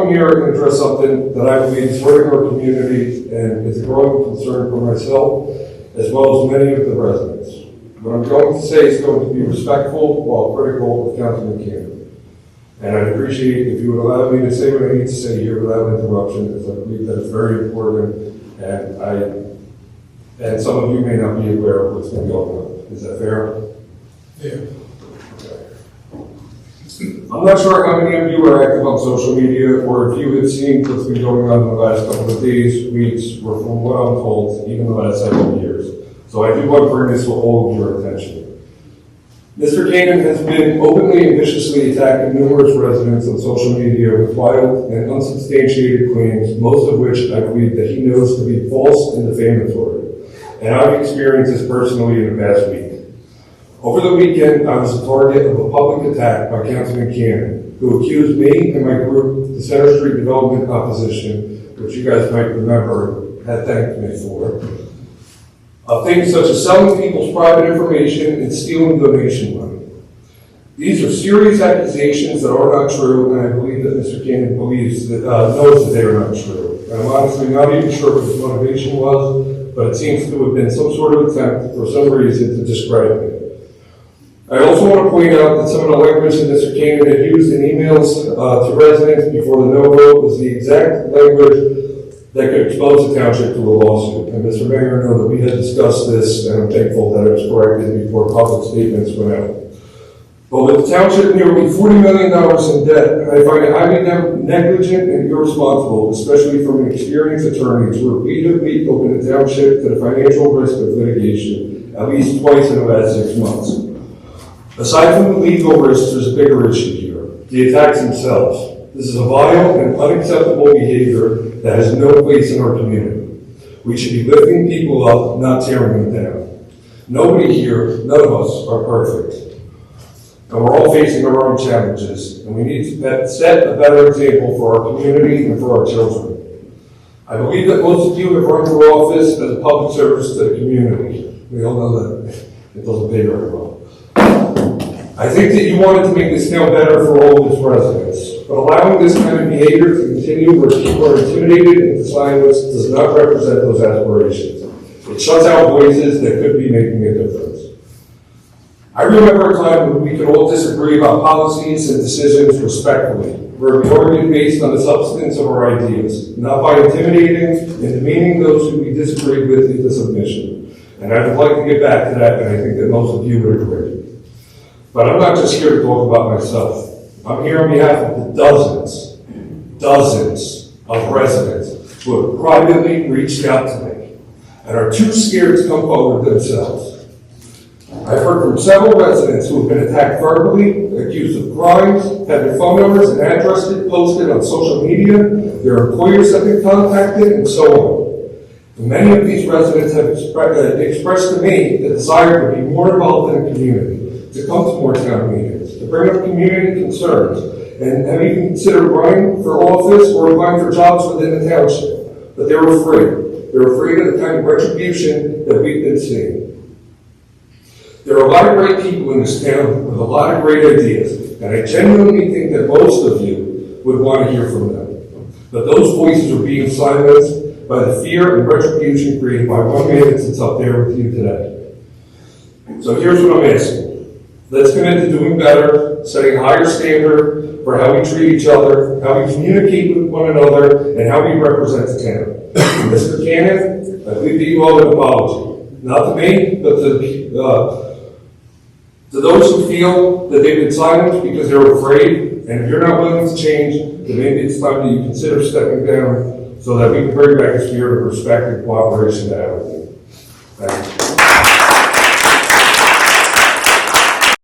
come here and address something that I believe is hurting our community, and it's a growing concern for myself, as well as many of the residents. What I'm going to say is going to be respectful while critical of Councilman Cannon. And I'd appreciate if you would allow me to say what I need to say here without interruption, because I believe that it's very important, and some of you may not be aware of what's been going on. Is that fair? Yeah. I'm not sure how many of you are active on social media, or if you have seen what's been going on in the last couple of days, weeks, or from what I'm told, even the last several years. So I do want to bring this to all of your attention. Mr. Cannon has been openly and viciously attacking numerous residents on social media with wild and unsubstantiated claims, most of which I believe that he knows to be false and defamatory. And I've experienced this personally in the past week. Over the weekend, I was the target of a public attack by Councilman Cannon, who accused me and my group, the Center Street Development Opposition, which you guys might remember, had thanked me for, of things such as selling people's private information and stealing donation money. These are serious accusations that are not true, and I believe that Mr. Cannon believes that knows that they are not true. And I'm honestly not even sure what his motivation was, but it seems to have been some sort of attempt for some reason to discredit me. I also want to point out that some of the language that Mr. Cannon had used in emails to residents before the no vote was the exact language that could expose the township to a lawsuit. And Mr. Mayor, know that we had discussed this, and I'm thankful that it was corrected before public statements went out. But with the township nearly $40 million in debt, I find it highly negligent and irresponsible, especially from an experienced attorney, to repeatedly open the township to the financial risk of litigation at least twice in the last 6 months. Aside from the legal risks, there's a bigger issue here: the attacks themselves. This is a vile and unacceptable behavior that has no place in our community. We should be lifting people up, not tearing them down. Nobody here, none of us, are perfect. And we're all facing our own challenges, and we need to set a better example for our community and for our children. I believe that most of you have run for office as a public service to the community. We all know that it doesn't pay very well. I think that you wanted to make this town better for all of its residents, but allowing this kind of behavior to continue where people are intimidated into silence does not represent those aspirations. It shuts out voices that could be making a difference. I remember a time when we could all disagree about policies and decisions respectfully, where we argued based on the substance of our ideas, not by intimidating and demeaning those who we disagreed with into submission. And I would like to get back to that, and I think that most of you would agree. But I'm not just here to talk about myself. I'm here on behalf of the dozens of residents who have privately reached out to me and are too scared to come forward themselves. I've heard from several residents who have been attacked verbally, accused of crimes, had their phone numbers and addresses posted on social media, their employers have been contacted, and so on. And many of these residents have expressed to me the desire to be more involved in the community, to come to more town meetings, to bring up community concerns, and have even considered running for office or applying for jobs within the township. But they're afraid. They're afraid of the kind of retribution that we've been seeing. There are a lot of great people in this town with a lot of great ideas, and I genuinely think that most of you would want to hear from them. But those voices are being silenced by the fear and retribution created by one man that sits up there with you today. So here's what I'm asking. Let's commit to doing better, setting a higher standard for how we treat each other, how we communicate with one another, and how we represent the town. Mr. Cannon, I believe that you owe an apology. Not to me, but to those who feel that they've been silenced because they're afraid, and if you're not willing to change, then maybe it's time that you consider stepping down so that we can bring back a spirit of respect and cooperation to Aberdeen. Thank you.